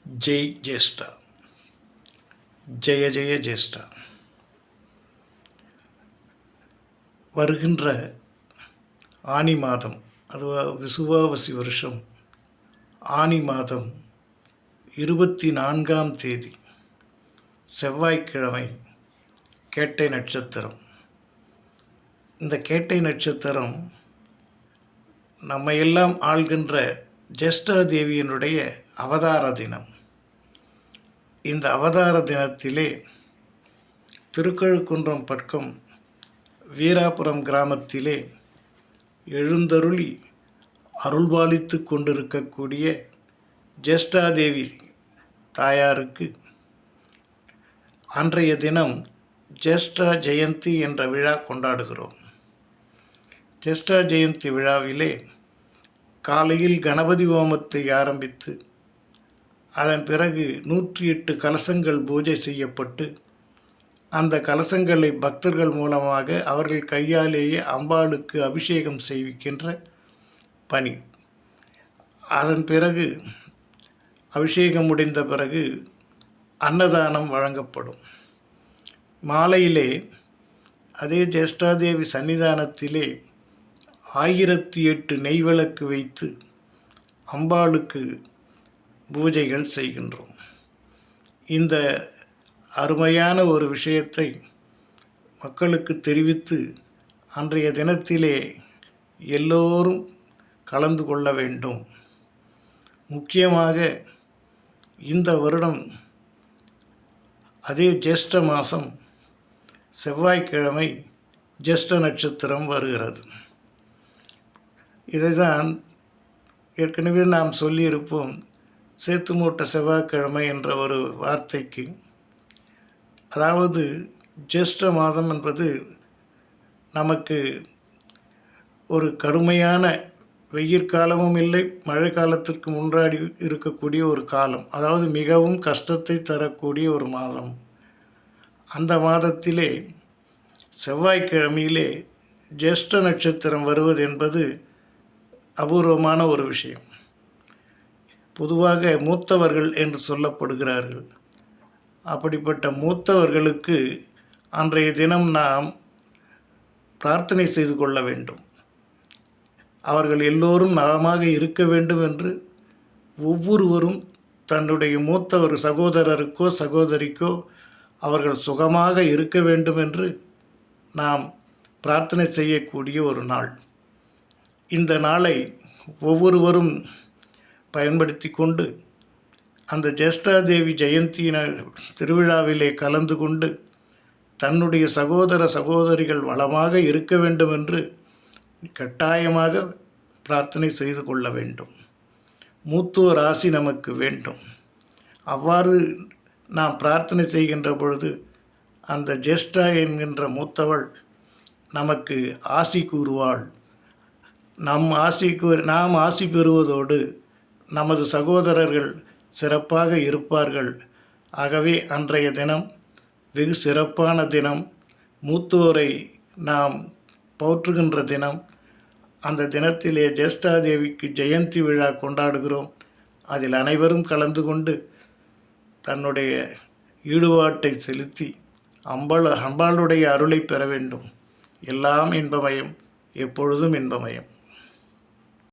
ஜெய் ஜேஷ்டா. ஜெய ஜெய ஜேஷ்டா. வருகின்ற ஆனி மாதம், அதுவாக விசுவாவசி வருஷம் ஆனி மாதம் 24ஆம் தேதி செவ்வாய்க்கிழமை கேட்டை நட்சத்திரம். இந்த கேட்டை நட்சத்திரம் நம்மையெல்லாம் ஆள்கின்ற ஜேஷ்டா தேவியினுடைய அவதார தினம். இந்த அவதார தினத்திலே திருக்கழுக்குன்றம் பக்கம் வீராபுரம் கிராமத்திலே எழுந்தருளி அருள்பாலித்து கொண்டிருக்கக்கூடிய ஜேஷ்டாதேவி தாயாருக்கு அன்றைய தினம் ஜேஷ்டா ஜெயந்தி என்ற விழா கொண்டாடுகிறோம். ஜேஷ்டா ஜெயந்தி விழாவிலே காலையில் கணபதி ஹோமத்தை ஆரம்பித்து அதன் பிறகு 108 கலசங்கள் பூஜை செய்யப்பட்டு அந்த கலசங்களை பக்தர்கள் மூலமாக அவர்கள் கையாலேயே அம்பாளுக்கு அபிஷேகம் செய்விக்கின்ற பணி. அதன் பிறகு அபிஷேகம் முடிந்த பிறகு அன்னதானம் வழங்கப்படும். மாலையிலே அதே ஜேஷ்டாதேவி சன்னிதானத்திலே 1008 நெய்விளக்கு வைத்து அம்பாளுக்கு பூஜைகள் செய்கின்றோம். இந்த அருமையான ஒரு விஷயத்தை மக்களுக்கு தெரிவித்து அன்றைய தினத்திலே எல்லோரும் கலந்து கொள்ள வேண்டும். முக்கியமாக இந்த வருடம் அதே ஜேஷ்ட மாதம் செவ்வாய்க்கிழமை ஜேஷ்ட நட்சத்திரம் வருகிறது. இதைதான் ஏற்கனவே நாம் சொல்லியிருப்போம். சேத்து மூட்ட செவ்வாய்க்கிழமை என்ற ஒரு வார்த்தைக்கு, அதாவது ஜேஷ்ட மாதம் என்பது நமக்கு ஒரு கடுமையான வெயிற்காலமும் இல்லை, மழை காலத்திற்கு முன்னாடி இருக்கக்கூடிய ஒரு காலம், அதாவது மிகவும் கஷ்டத்தை தரக்கூடிய ஒரு மாதம். அந்த மாதத்திலே செவ்வாய்க்கிழமையிலே ஜேஷ்ட நட்சத்திரம் வருவது என்பது அபூர்வமான ஒரு விஷயம். பொதுவாக மூத்தவர்கள் என்று சொல்லப்படுகிறார்கள். அப்படிப்பட்ட மூத்தவர்களுக்கு அன்றைய தினம் நாம் பிரார்த்தனை செய்து கொள்ள வேண்டும். அவர்கள் எல்லோரும் நலமாக இருக்க வேண்டும் என்று ஒவ்வொருவரும் தன்னுடைய மூத்த ஒரு சகோதரருக்கோ சகோதரிக்கோ அவர்கள் சுகமாக இருக்க வேண்டும் என்று நாம் பிரார்த்தனை செய்யக்கூடிய ஒரு நாள். இந்த நாளை ஒவ்வொருவரும் பயன்படுத்தி கொண்டு அந்த ஜேஷ்டாதேவி ஜெயந்தியின திருவிழாவிலே கலந்து கொண்டு தன்னுடைய சகோதர சகோதரிகள் வளமாக இருக்க வேண்டும் என்று கட்டாயமாக பிரார்த்தனை செய்து கொள்ள வேண்டும். மூத்தோர் ஆசி நமக்கு வேண்டும். அவ்வாறு நாம் பிரார்த்தனை செய்கின்ற பொழுது அந்த ஜேஷ்டா என்கின்ற மூத்தவள் நமக்கு ஆசி கூறுவாள். நாம் ஆசி பெறுவதோடு நமது சகோதரர்கள் சிறப்பாக இருப்பார்கள். ஆகவே அன்றைய தினம் வெகு சிறப்பான தினம், மூத்தோரை நாம் போற்றுகின்ற தினம். அந்த தினத்திலே ஜேஷ்டாதேவிக்கு ஜெயந்தி விழா கொண்டாடுகிறோம். அதில் அனைவரும் கலந்து கொண்டு தன்னுடைய ஈடுபாட்டை செலுத்தி அம்பாளுடைய அருளை பெற வேண்டும். எல்லாம் இன்பமயம், எப்பொழுதும் இன்பமயம்.